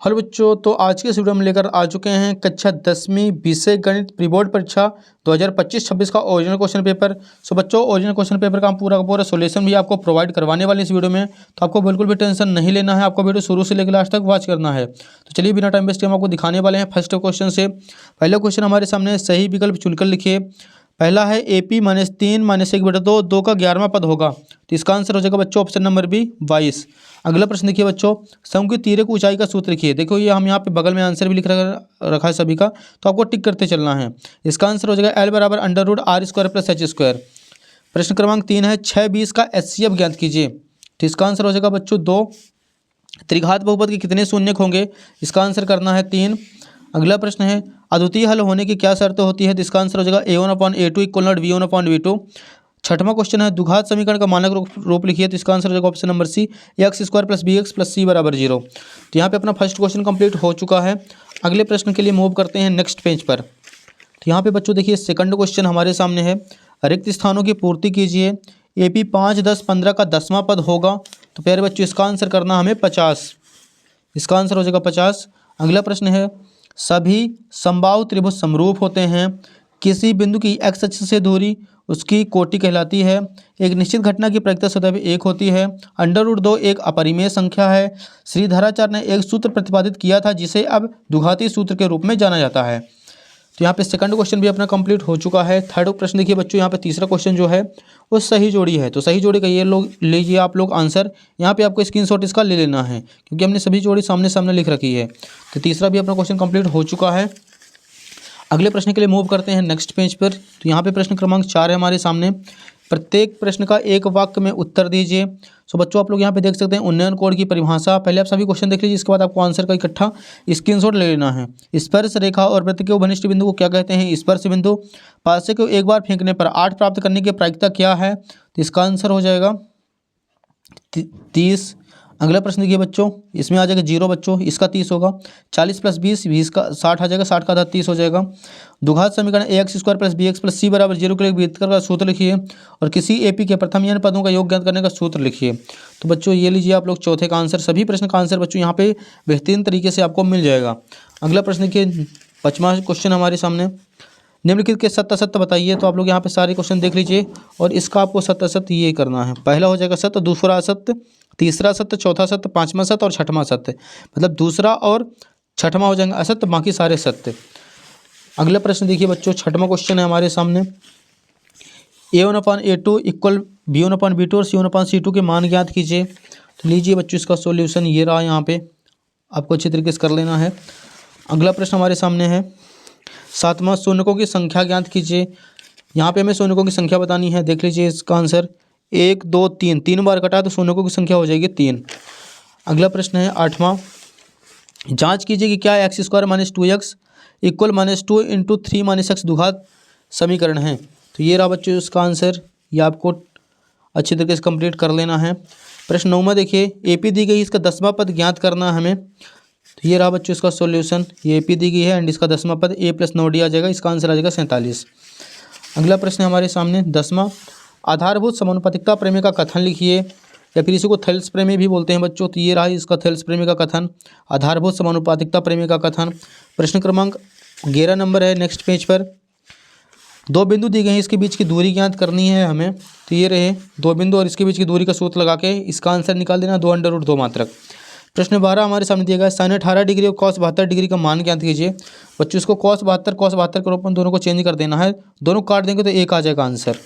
Hello बच्चों, तो आज के इस वीडियो में लेकर आ चुके हैं कक्षा 10वीं विषय गणित प्री बोर्ड परीक्षा 2025-26 का ओरिजिनल क्वेश्चन पेपर। सो बच्चों, ओरिजिनल क्वेश्चन पेपर का हम पूरा का पूरा सोल्यूशन भी आपको प्रोवाइड करवाने वाले इस वीडियो में, तो आपको बिल्कुल भी टेंशन नहीं लेना है। आपको वीडियो शुरू से लेकर लास्ट तक वॉच करना है। तो चलिए बिना टाइम वेस्ट हम आपको दिखाने वाले हैं फर्स्ट क्वेश्चन से। पहला क्वेश्चन हमारे सामने है, सही विकल्प चुनकर लिखिए। पहला है AP -3 - 1/2 2 का 11वां पद होगा, तो इसका आंसर हो जाएगा बच्चों ऑप्शन नंबर बी 22। अगला प्रश्न देखिए बच्चों, समकोणीय तिर्यक ऊंचाई का सूत्र लिखिए। देखो ये हम यहाँ पे बगल में आंसर भी लिख रखा है सभी का, तो आपको टिक करते चलना है। इसका आंसर हो जाएगा L = √R² + H²। प्रश्न क्रमांक 3 है, 6/20 का HCF ज्ञात कीजिए। तो इसका आंसर हो जाएगा बच्चों 2। त्रिघात बहुपद के कितने शून्यक होंगे? इसका आंसर करना है 3। अगला प्रश्न है, अद्वितीय हल होने की क्या शर्त होती है? तो इसका आंसर हो जाएगा A1/A2 = V1/V2। छठवां क्वेश्चन है, द्विघात समीकरण का मानक रूप लिखिए। तो इसका आंसर हो जाएगा option number C x² + bx + c = 0। तो यहाँ पे अपना फर्स्ट क्वेश्चन कंप्लीट हो चुका है। अगले प्रश्न के लिए मूव करते हैं नेक्स्ट पेज पर। तो यहाँ पे बच्चों देखिए सेकंड क्वेश्चन हमारे सामने है, रिक्त स्थानों की पूर्ति कीजिए। AP 5, 10, 15 का 10वां पद होगा, तो प्यारे बच्चों इसका आंसर करना हमें 50। इसका आंसर हो जाएगा 50। अगला प्रश्न है, सभी समबाहु त्रिभुज समरूप होते हैं। किसी बिंदु की x अक्ष से दूरी उसकी कोटि कहलाती है। एक निश्चित घटना की प्रायिकता सदैव 1 होती है। √2 एक अपरिमेय संख्या है। श्रीधराचार्य ने एक सूत्र प्रतिपादित किया था जिसे अब द्विघाती सूत्र के रूप में जाना जाता है। तो यहाँ पे सेकंड क्वेश्चन भी अपना कंप्लीट हो चुका है। थर्ड प्रश्न देखिए बच्चों, यहाँ पे तीसरा क्वेश्चन जो है वो सही जोड़ी है। तो सही जोड़ी का ये लोग लीजिए आप लोग आंसर। यहाँ पे आपको स्क्रीनशॉट इसका ले लेना है क्योंकि हमने सभी जोड़ी सामने सामने लिख रखी है। तो तीसरा भी अपना क्वेश्चन कंप्लीट हो चुका है। अगले प्रश्न के लिए मूव करते हैं नेक्स्ट पेज पर। तो यहाँ पे प्रश्न क्रमांक 4 है हमारे सामने। प्रत्येक प्रश्न का एक वाक्य में उत्तर दीजिए। सो बच्चों आप लोग यहाँ पे देख सकते हैं उन्नयन कोण की परिभाषा। पहले आप सभी क्वेश्चन देख लीजिए, इसके बाद आपको आंसर का इकट्ठा स्क्रीनशॉट ले लेना है। स्पर्श रेखा और वृत्त के उभयनिष्ठ बिंदु को क्या कहते हैं? स्पर्श बिंदु। पासे को एक बार फेंकने पर 8 प्राप्त करने की प्रायिकता क्या है? तो इसका आंसर हो जाएगा 30। अगला प्रश्न देखिए बच्चों, इसमें आ जाएगा 0 बच्चों, इसका 30 होगा। 40 + 20, 20 का 60 आ जाएगा, 60 का आधा 30 हो जाएगा। द्विघात समीकरण AX² + BX + C = 0 के लिए व्युत्क्रम का सूत्र लिखिए और किसी AP के प्रथम n पदों का योग ज्ञात करने का सूत्र लिखिए। तो बच्चों ये लीजिए आप लोग चौथे का आंसर। सभी प्रश्न का आंसर बच्चों यहाँ पे बेहतरीन तरीके से आपको मिल जाएगा। अगला प्रश्न देखिए, 5वां क्वेश्चन हमारे सामने, निम्नलिखित के सत्य असत्य बताइए। तो आप लोग यहाँ पे सारे क्वेश्चन देख लीजिए और इसका आपको सत्य असत्य ये करना है। पहला हो जाएगा सत्य, दूसरा असत्य, तीसरा सत्य, चौथा सत्य, 5वां सत्य और 6वां सत्य। मतलब दूसरा और 6वां हो जाएंगे असत्य, बाकी सारे सत्य। अगला प्रश्न देखिए बच्चों, 6वां क्वेश्चन है हमारे सामने, A1/A2 = B1/B2 और C1/C2 के मान ज्ञात कीजिए। तो लीजिए बच्चों इसका सॉल्यूशन ये रहा, यहाँ पे आपको अच्छी तरीके से कर लेना है। अगला प्रश्न हमारे सामने है, 7वां, शून्यकों की संख्या ज्ञात कीजिए। यहाँ पे हमें शून्यकों की संख्या बतानी है। देख लीजिए इसका आंसर 1, 2, 3, 3 बार कटा तो शून्यकों की संख्या हो जाएगी 3। अगला प्रश्न है 8वां, जांच कीजिए कि क्या x² - 2x = -2 × 3 - x द्विघात समीकरण है। तो ये रहा बच्चों इसका आंसर, ये आपको अच्छी तरीके से कंप्लीट कर लेना है। प्रश्न 9वां देखिए, AP दी गई, इसका 10वां पद ज्ञात करना है हमें। तो ये रहा बच्चों इसका सॉल्यूशन, ये AP दी गई है एंड इसका 10वां पद A + 9D आ जाएगा। इसका आंसर आ जाएगा 47। अगला प्रश्न हमारे सामने 10वां, आधारभूत समानुपातिकता प्रमेय का कथन लिखिए या फिर इसी को थेल्स प्रमेय भी बोलते हैं बच्चों। तो ये रहा इसका थेल्स प्रमेय का कथन, आधारभूत समानुपातिकता प्रमेय का कथन। प्रश्न क्रमांक 11 नंबर है नेक्स्ट पेज पर। दो बिंदु दी गए हैं, इसके बीच की दूरी ज्ञात करनी है हमें। तो ये रहे 2 बिंदु और इसके बीच की दूरी का सूत्र लगा के इसका आंसर निकाल देना, 2√2 मात्रक। प्रश्न 12 हमारे सामने दिया गया है, sin 18 डिग्री और cos 72 डिग्री का मान ज्ञात कीजिए। बच्चों इसको cos 72 के रूप में दोनों को चेंज कर देना है, दोनों काट देंगे तो 1 आ जाएगा आंसर।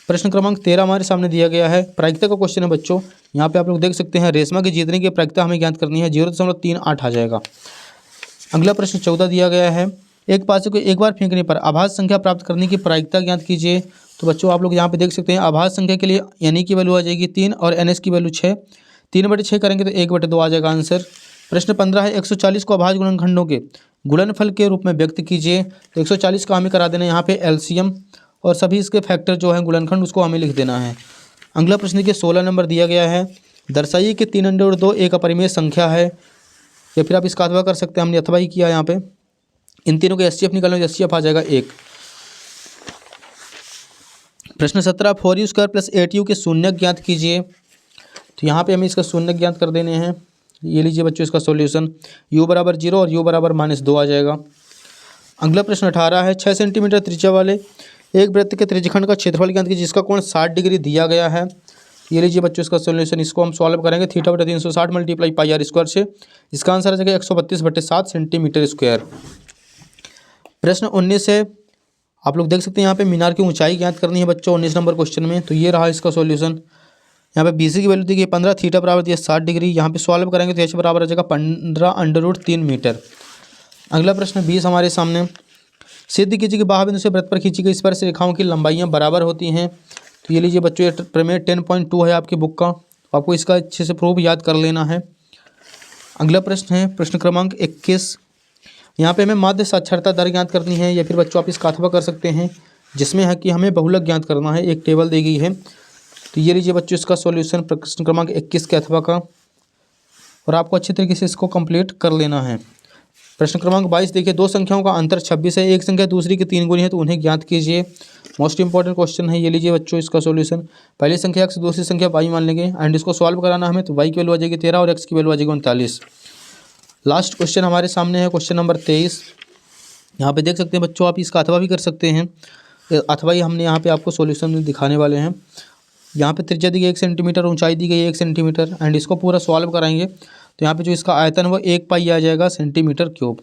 प्रश्न क्रमांक 13 हमारे सामने दिया गया है, प्रायिकता का क्वेश्चन है बच्चों। यहाँ पे आप लोग देख सकते हैं रेशमा के जीतने की प्रायिकता हमें ज्ञात करनी है, 0.38 आ जाएगा। अगला प्रश्न 14 दिया गया है, एक पासे को एक बार फेंकने पर आभाज्य संख्या प्राप्त करने की प्रायिकता ज्ञात कीजिए। तो बच्चों आप लोग यहाँ पे देख सकते हैं आभाज्य संख्या के लिए NE की वैल्यू आ जाएगी 3 और NS की वैल्यू 6। 3/6 करेंगे तो 1/2 आ जाएगा आंसर। प्रश्न 15 है, 140 को अभाज्य गुणनखंडों के गुणनफल के रूप में व्यक्त कीजिए। तो 140 का हमें करा देना है यहाँ पे LCM और सभी इसके फैक्टर जो है गुणनखंड उसको हमें लिख देना है। अगला प्रश्न देखिए 16 नंबर दिया गया है, दर्शाइए कि 3√2 एक अपरिमेय संख्या है। या फिर आप इसका अथवा कर सकते हैं, हमने अथवा ही किया यहाँ पे। इन तीनों के HCF निकालना, HCF आ जाएगा 1। प्रश्न 17, 4u² + 8u के शून्यक ज्ञात कीजिए। तो यहाँ पे हमें इसका शून्यक ज्ञात कर देने हैं। ये लीजिए बच्चों इसका सॉल्यूशन, u बराबर 0 और u बराबर -2 आ जाएगा। अगला प्रश्न 18 है, 6 सेंटीमीटर त्रिज्या वाले एक वृत्त के त्रिज्यखंड का क्षेत्रफल ज्ञात कीजिए जिसका कोण 60 डिग्री दिया गया है। ये लीजिए बच्चों इसका सॉल्यूशन, इसको हम सॉल्व करेंगे थीटा बटा 360 मल्टीप्लाई पाई आर स्क्वायर से। इसका आंसर आ जाएगा 132/7 सेंटीमीटर स्क्वायर। प्रश्न 19 है, आप लोग देख सकते हैं यहाँ पे मीनार की ऊंचाई ज्ञात करनी है बच्चों 19 नंबर क्वेश्चन में। तो ये रहा इसका सॉल्यूशन। यहाँ पे BC की वैल्यू दी गई 15, थीटा बराबर दिया 60 डिग्री। यहाँ पे सॉल्व करेंगे तो h बराबर आ जाएगा 15√3 मीटर। अगला प्रश्न 20 हमारे सामने, सिद्ध कीजिए कि बाह्य बिंदु से वृत्त पर खींची गई स्पर्श रेखाओं की लंबाइयाँ बराबर होती हैं। तो ये लीजिए बच्चों, ये प्रमेय 10.2 है आपकी बुक का, आपको इसका अच्छे से प्रूफ याद कर लेना है। अगला प्रश्न है प्रश्न क्रमांक 21। यहाँ पे हमें माध्य साक्षरता दर ज्ञात करनी है, या फिर बच्चों आप इसका अथवा कर सकते हैं, जिसमें है कि हमें बहुलक ज्ञात करना है। एक टेबल दी गई है। तो ये लीजिए बच्चों इसका सॉल्यूशन प्रश्न क्रमांक 21 के अथवा का, और आपको अच्छी तरीके से इसको कंप्लीट कर लेना है। प्रश्न क्रमांक 22 देखिए, दो संख्याओं का अंतर 26 है, एक संख्या दूसरी की 3 गुनी है, तो उन्हें ज्ञात कीजिए। मोस्ट इंपॉर्टेंट क्वेश्चन है। ये लीजिए बच्चों इसका सॉल्यूशन, पहली संख्या x दूसरी संख्या y मान लेंगे एंड इसको सॉल्व कराना हमें। तो y की वैल्यू आ जाएगी 13 और x की वैल्यू आ जाएगी 39। लास्ट क्वेश्चन हमारे सामने है क्वेश्चन नंबर 23। यहाँ पे देख सकते हैं बच्चों, आप इसका अथवा भी कर सकते हैं। अथवा ही हमने यहाँ पे आपको सॉल्यूशन दिखाने वाले हैं। यहाँ पे त्रिज्या दी गई 1 सेंटीमीटर, ऊंचाई दी गई 1 सेंटीमीटर एंड इसको पूरा सॉल्व कराएंगे। तो यहाँ पे जो इसका आयतन है वो 1 पाई आ जाएगा सेंटीमीटर क्यूब।